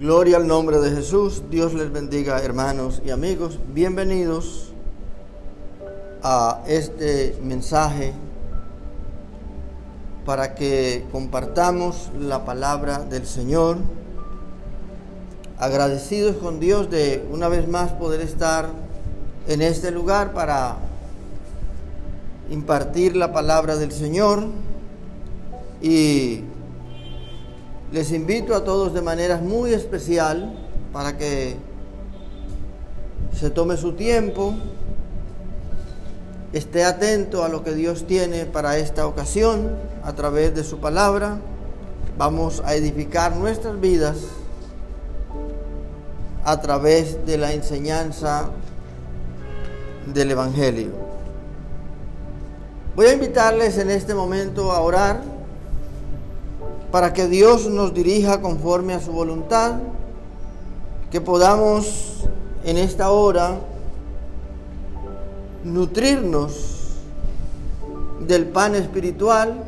Gloria al nombre de Jesús. Dios les bendiga, hermanos y amigos. Bienvenidos a este mensaje para que compartamos la palabra del Señor. Agradecidos con Dios de una vez más poder estar en este lugar para impartir la palabra del Señor. Y les invito a todos de manera muy especial para que se tome su tiempo, esté atento a lo que Dios tiene para esta ocasión a través de su palabra. Vamos a edificar nuestras vidas a través de la enseñanza del Evangelio. Voy a invitarles en este momento a orar para que Dios nos dirija conforme a su voluntad, que podamos en esta hora nutrirnos del pan espiritual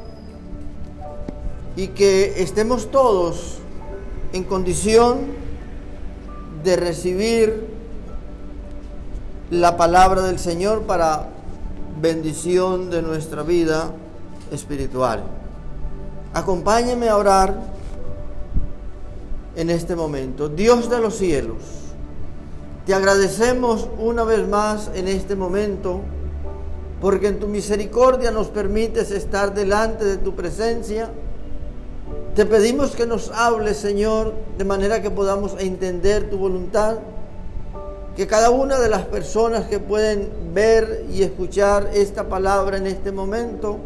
y que estemos todos en condición de recibir la palabra del Señor para bendición de nuestra vida espiritual. Acompáñenme a orar en este momento. Dios de los cielos, te agradecemos una vez más en este momento, porque en tu misericordia nos permites estar delante de tu presencia. Te pedimos que nos hables, Señor, de manera que podamos entender tu voluntad, que cada una de las personas que pueden ver y escuchar esta palabra en este momento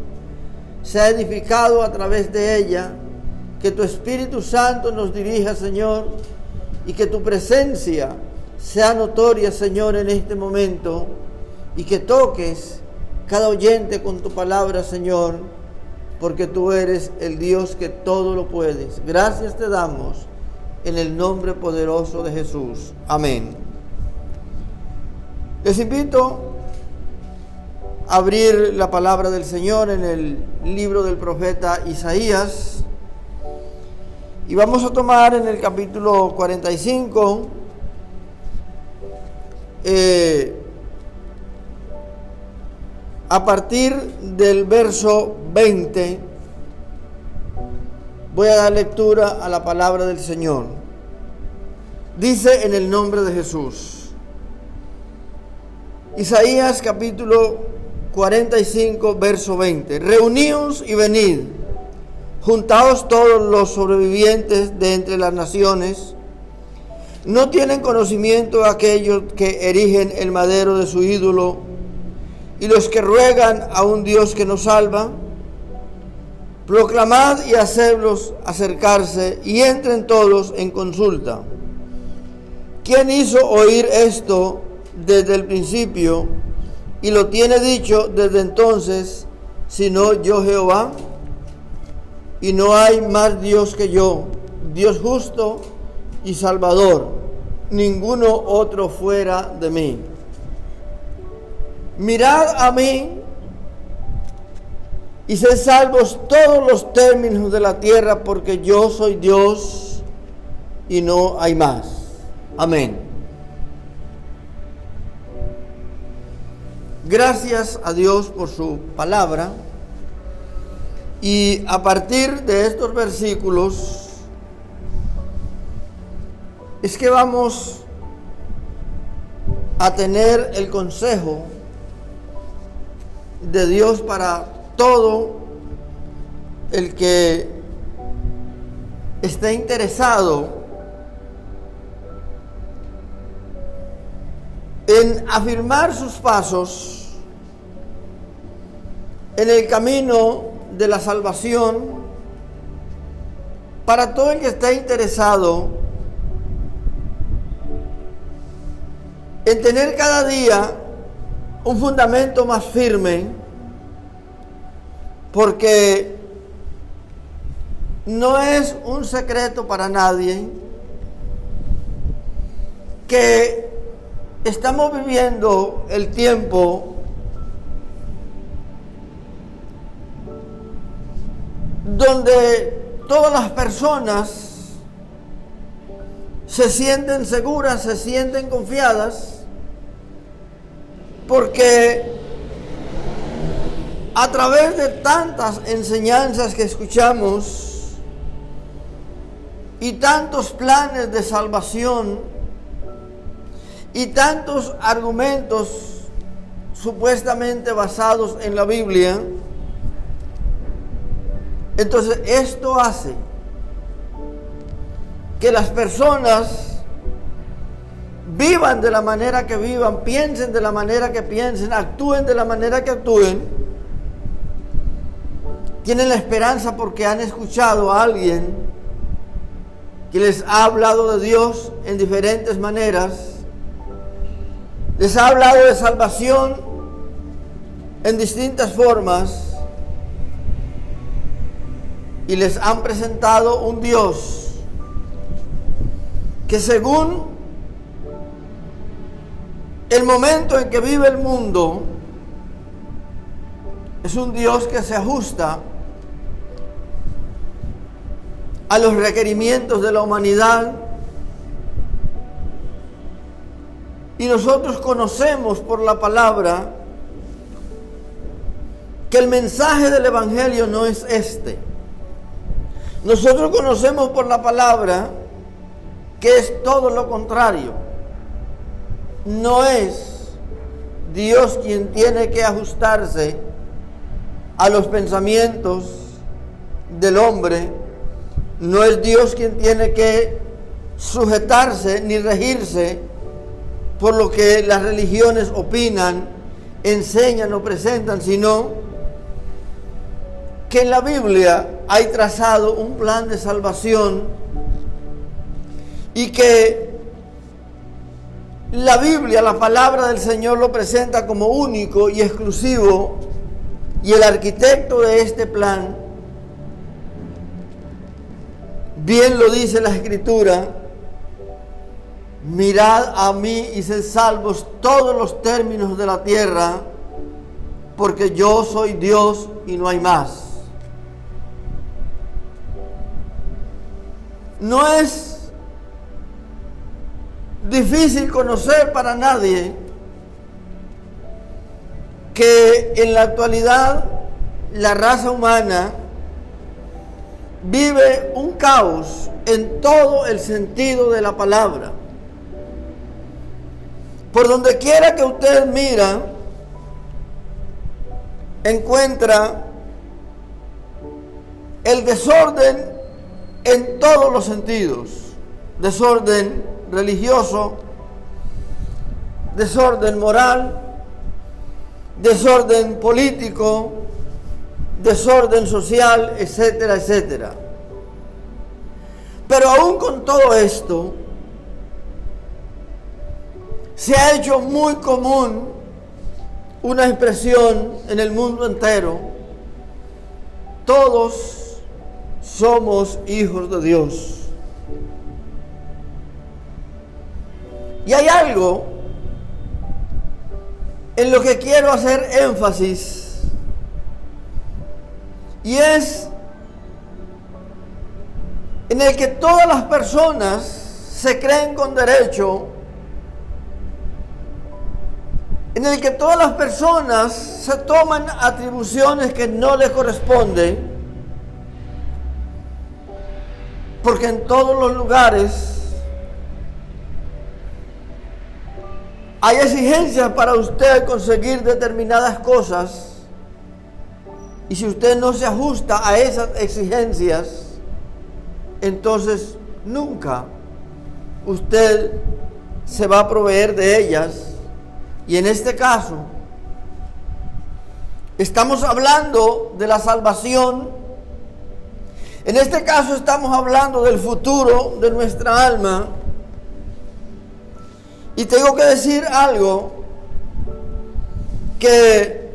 sea edificado a través de ella, que tu Espíritu Santo nos dirija, Señor, y que tu presencia sea notoria, Señor, en este momento, y que toques cada oyente con tu palabra, Señor, porque tú eres el Dios que todo lo puedes. Gracias te damos en el nombre poderoso de Jesús. Amén. Les invito a abrir la palabra del Señor en el libro del profeta Isaías, y vamos a tomar en el capítulo 45 a partir del verso 20. Voy a dar lectura a la palabra del Señor. Dice en el nombre de Jesús. Isaías capítulo 45, verso 20. Reuníos y venid, juntaos todos los sobrevivientes de entre las naciones. ¿No tienen conocimiento aquellos que erigen el madero de su ídolo y los que ruegan a un Dios que nos salva? Proclamad y hacedlos acercarse y entren todos en consulta. ¿Quién hizo oír esto desde el principio y lo tiene dicho desde entonces, sino yo Jehová? Y no hay más Dios que yo, Dios justo y salvador, ninguno otro fuera de mí. Mirad a mí y sed salvos todos los términos de la tierra, porque yo soy Dios y no hay más. Amén. Gracias a Dios por su palabra, y a partir de estos versículos es que vamos a tener el consejo de Dios para todo el que esté interesado en afirmar sus pasos en el camino de la salvación, para todo el que esté interesado en tener cada día un fundamento más firme, porque no es un secreto para nadie que estamos viviendo el tiempo donde todas las personas se sienten seguras, se sienten confiadas, porque a través de tantas enseñanzas que escuchamos y tantos planes de salvación y tantos argumentos supuestamente basados en la Biblia, entonces esto hace que las personas vivan de la manera que vivan, piensen de la manera que piensen, actúen de la manera que actúen. Tienen la esperanza porque han escuchado a alguien que les ha hablado de Dios en diferentes maneras, les ha hablado de salvación en distintas formas y les han presentado un Dios que según el momento en que vive el mundo, es un Dios que se ajusta a los requerimientos de la humanidad. Y nosotros conocemos por la palabra que el mensaje del Evangelio no es este. Nosotros conocemos por la palabra que es todo lo contrario. No es Dios quien tiene que ajustarse a los pensamientos del hombre, no es Dios quien tiene que sujetarse ni regirse por lo que las religiones opinan, enseñan o presentan, sino que en la Biblia hay trazado un plan de salvación y que la Biblia, la palabra del Señor, lo presenta como único y exclusivo, y el arquitecto de este plan, bien lo dice la Escritura: mirad a mí y sed salvos todos los términos de la tierra, porque yo soy Dios y no hay más. No es difícil conocer para nadie que en la actualidad la raza humana vive un caos en todo el sentido de la palabra. Por donde quiera que usted mira, encuentra el desorden en todos los sentidos. Desorden religioso, desorden moral, desorden político, desorden social, etcétera, etcétera. Pero aún con todo esto, se ha hecho muy común una expresión en el mundo entero: todos somos hijos de Dios. Y hay algo en lo que quiero hacer énfasis, y es en el que todas las personas se creen con derecho, en el que todas las personas se toman atribuciones que no les corresponden, porque en todos los lugares hay exigencias para usted conseguir determinadas cosas, y si usted no se ajusta a esas exigencias, entonces nunca usted se va a proveer de ellas. Y en este caso, estamos hablando de la salvación. En este caso estamos hablando del futuro de nuestra alma. Y tengo que decir algo que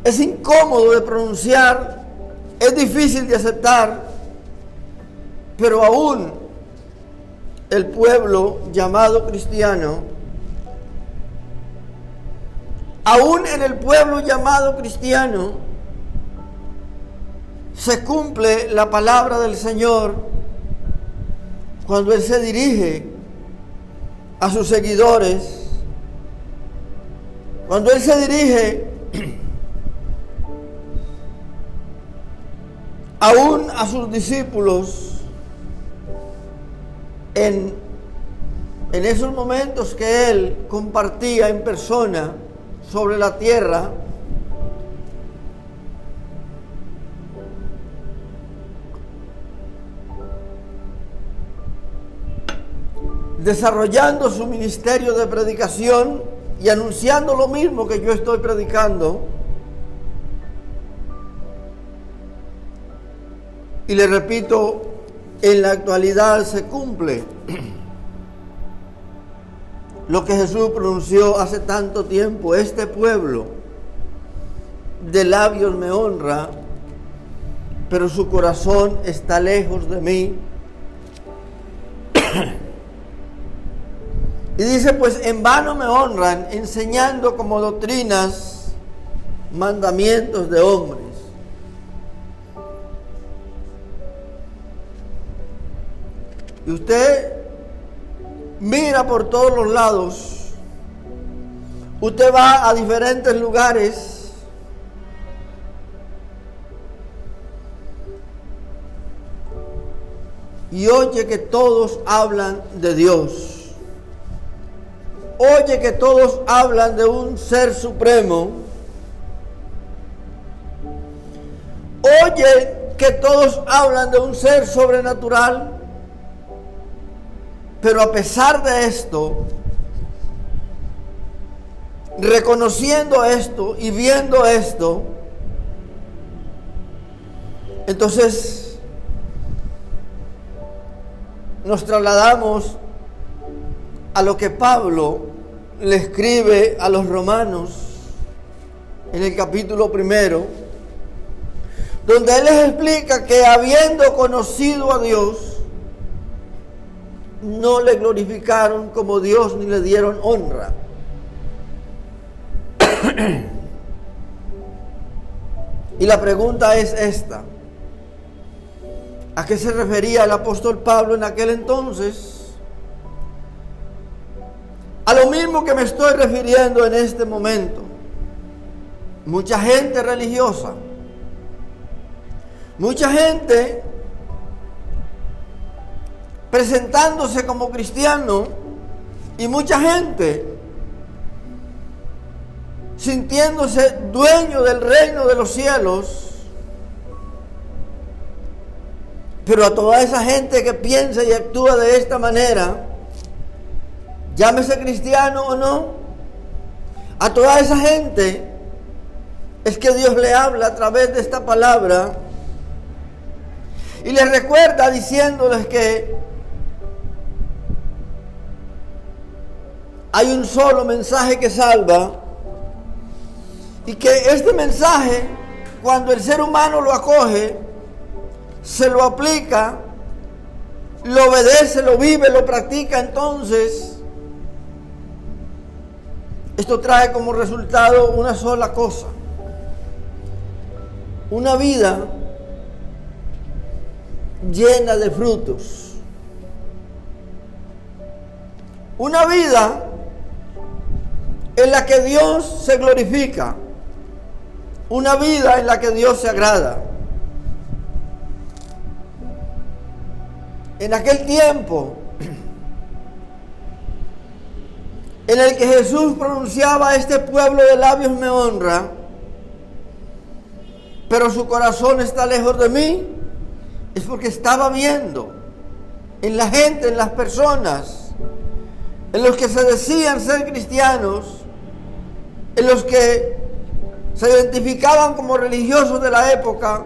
es incómodo de pronunciar, es difícil de aceptar, pero aún el pueblo llamado cristiano, aún en el pueblo llamado cristiano, se cumple la palabra del Señor cuando Él se dirige a sus seguidores, cuando Él se dirige aún a sus discípulos en esos momentos que Él compartía en persona sobre la tierra, desarrollando su ministerio de predicación y anunciando lo mismo que yo estoy predicando. Y le repito, en la actualidad se cumple lo que Jesús pronunció hace tanto tiempo: este pueblo de labios me honra, pero su corazón está lejos de mí. Y dice, pues en vano me honran, enseñando como doctrinas mandamientos de hombres. Y usted mira por todos los lados, usted va a diferentes lugares y oye que todos hablan de Dios. Oye que todos hablan de un ser supremo. Oye que todos hablan de un ser sobrenatural. Pero a pesar de esto, reconociendo esto y viendo esto, entonces nos trasladamos a lo que Pablo le escribe a los romanos en el capítulo 1, donde él les explica que habiendo conocido a Dios, no le glorificaron como Dios ni le dieron honra. Y la pregunta es esta: ¿a qué se refería el apóstol Pablo en aquel entonces? A lo mismo que me estoy refiriendo en este momento. Mucha gente religiosa, mucha gente presentándose como cristiano, y mucha gente sintiéndose dueño del reino de los cielos. Pero a toda esa gente que piensa y actúa de esta manera, llámese cristiano o no, a toda esa gente es que Dios le habla a través de esta palabra y les recuerda diciéndoles que hay un solo mensaje que salva, y que este mensaje, cuando el ser humano lo acoge, se lo aplica, lo obedece, lo vive, lo practica, entonces esto trae como resultado una sola cosa: una vida llena de frutos, una vida en la que Dios se glorifica, una vida en la que Dios se agrada. En aquel tiempo en el que Jesús pronunciaba: este pueblo de labios me honra, pero su corazón está lejos de mí, es porque estaba viendo en la gente, en las personas, en los que se decían ser cristianos, en los que se identificaban como religiosos de la época,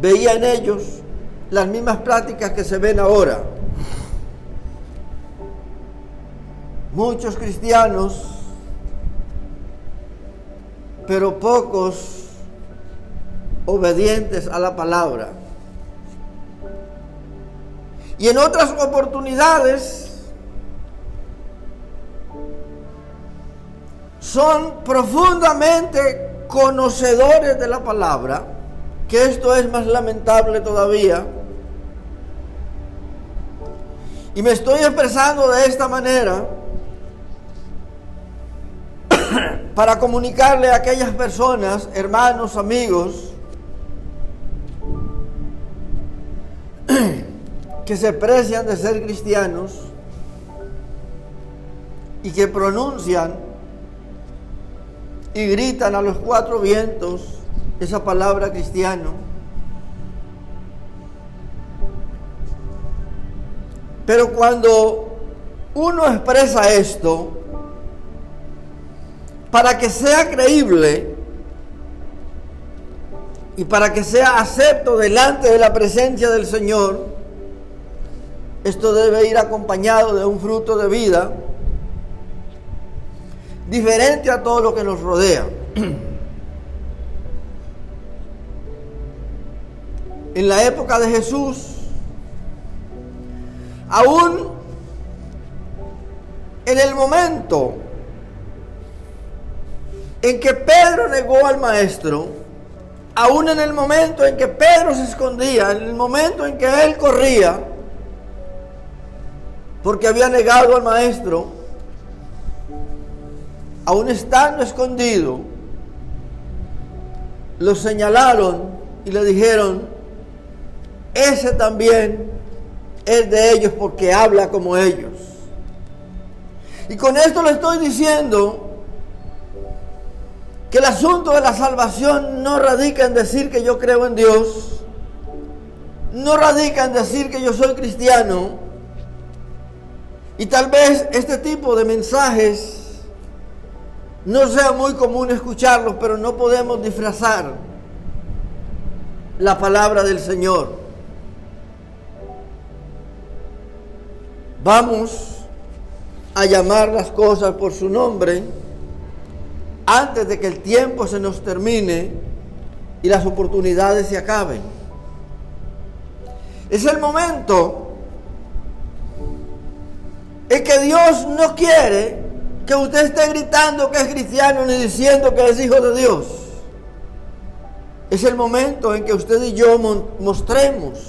veía en ellos las mismas prácticas que se ven ahora. Muchos cristianos, pero pocos obedientes a la palabra. Y en otras oportunidades son profundamente conocedores de la palabra, que esto es más lamentable todavía, Y me estoy expresando de esta manera para comunicarle a aquellas personas, hermanos, amigos, que se precian de ser cristianos y que pronuncian y gritan a los cuatro vientos esa palabra cristiano. Pero cuando uno expresa esto, para que sea creíble y para que sea acepto delante de la presencia del Señor, esto debe ir acompañado de un fruto de vida diferente a todo lo que nos rodea. En la época de Jesús, aún en el momento en que Pedro negó al Maestro, aún en el momento en que Pedro se escondía, en el momento en que él corría, porque había negado al Maestro, aún estando escondido, lo señalaron y le dijeron: ese también es de ellos porque habla como ellos. Y con esto le estoy diciendo que el asunto de la salvación no radica en decir que yo creo en Dios, no radica en decir que yo soy cristiano. Y tal vez este tipo de mensajes no sea muy común escucharlos, pero no podemos disfrazar la palabra del Señor. Vamos a llamar las cosas por su nombre antes de que el tiempo se nos termine y las oportunidades se acaben. Es el momento en que Dios no quiere que usted esté gritando que es cristiano ni diciendo que es hijo de Dios. Es el momento en que usted y yo mostremos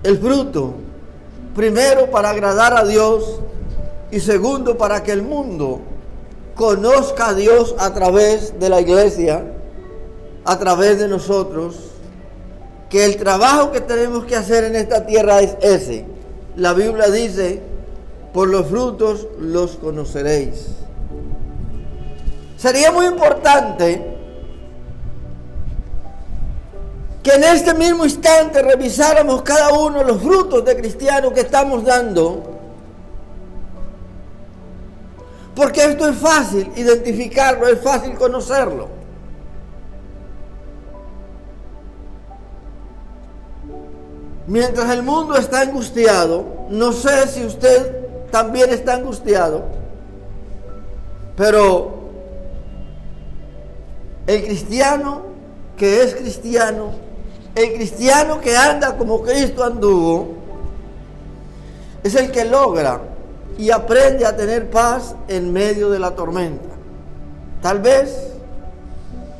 el fruto, primero para agradar a Dios y segundo para que el mundo conozca a Dios a través de la iglesia, a través de nosotros, que el trabajo que tenemos que hacer en esta tierra es ese. La Biblia dice: por los frutos los conoceréis. Sería muy importante que en este mismo instante revisáramos cada uno los frutos de cristiano que estamos dando, porque esto es fácil identificarlo, es fácil conocerlo. Mientras el mundo está angustiado, no sé si usted también está angustiado, pero el cristiano que es cristiano, el cristiano que anda como Cristo anduvo, es el que logra y aprende a tener paz en medio de la tormenta. Tal vez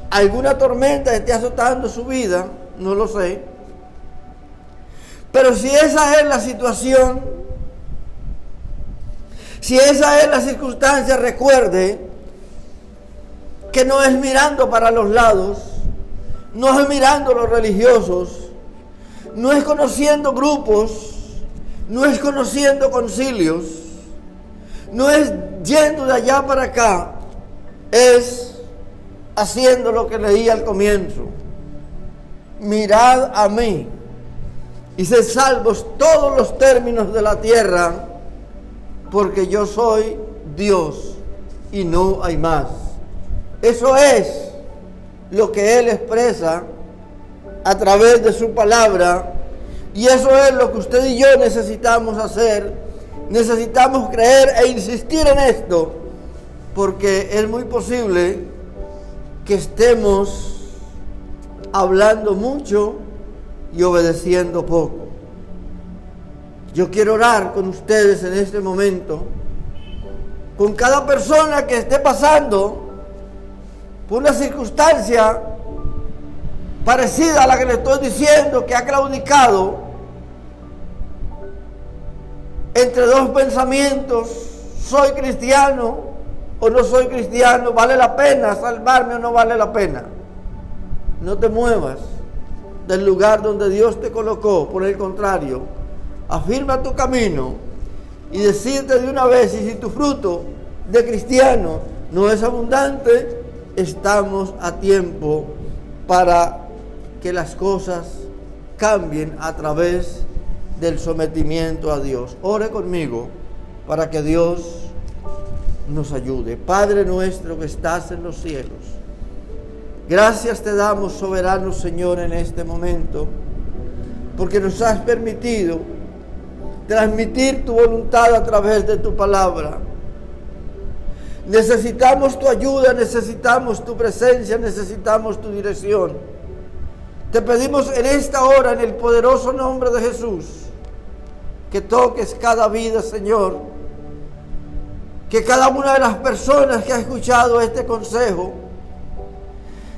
alguna tormenta esté azotando su vida, no lo sé, pero si esa es la situación, si esa es la circunstancia, recuerde que no es mirando para los lados, no es mirando los religiosos, no es conociendo grupos, no es conociendo concilios, no es yendo de allá para acá, es haciendo lo que leí al comienzo: mirad a mí y sed salvos todos los términos de la tierra, porque yo soy Dios y no hay más. Eso es lo que Él expresa a través de su palabra, y eso es lo que usted y yo necesitamos hacer. Necesitamos creer e insistir en esto, porque es muy posible que estemos hablando mucho y obedeciendo poco. Yo quiero orar con ustedes en este momento, con cada persona que esté pasando por una circunstancia parecida a la que le estoy diciendo, que ha claudicado entre dos pensamientos: ¿soy cristiano o no soy cristiano? ¿Vale la pena salvarme o no vale la pena? No te muevas del lugar donde Dios te colocó. Por el contrario, afirma tu camino y decirte de una vez, y si tu fruto de cristiano no es abundante, estamos a tiempo para que las cosas cambien a través del sometimiento a Dios. Ore conmigo para que Dios nos ayude. Padre nuestro que estás en los cielos, gracias te damos, soberano Señor, en este momento, porque nos has permitido transmitir tu voluntad a través de tu palabra. Necesitamos tu ayuda, necesitamos tu presencia, necesitamos tu dirección. Te pedimos en esta hora, en el poderoso nombre de Jesús, que toques cada vida, Señor. Que cada una de las personas que ha escuchado este consejo,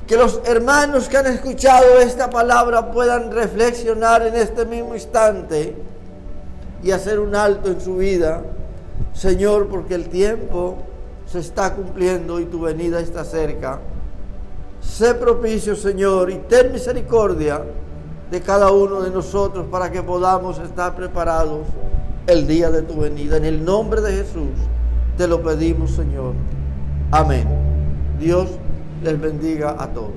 que los hermanos que han escuchado esta palabra puedan reflexionar en este mismo instante y hacer un alto en su vida, Señor, porque el tiempo se está cumpliendo y tu venida está cerca. Sé propicio, Señor, y ten misericordia de cada uno de nosotros para que podamos estar preparados el día de tu venida. En el nombre de Jesús te lo pedimos, Señor. Amén. Dios les bendiga a todos.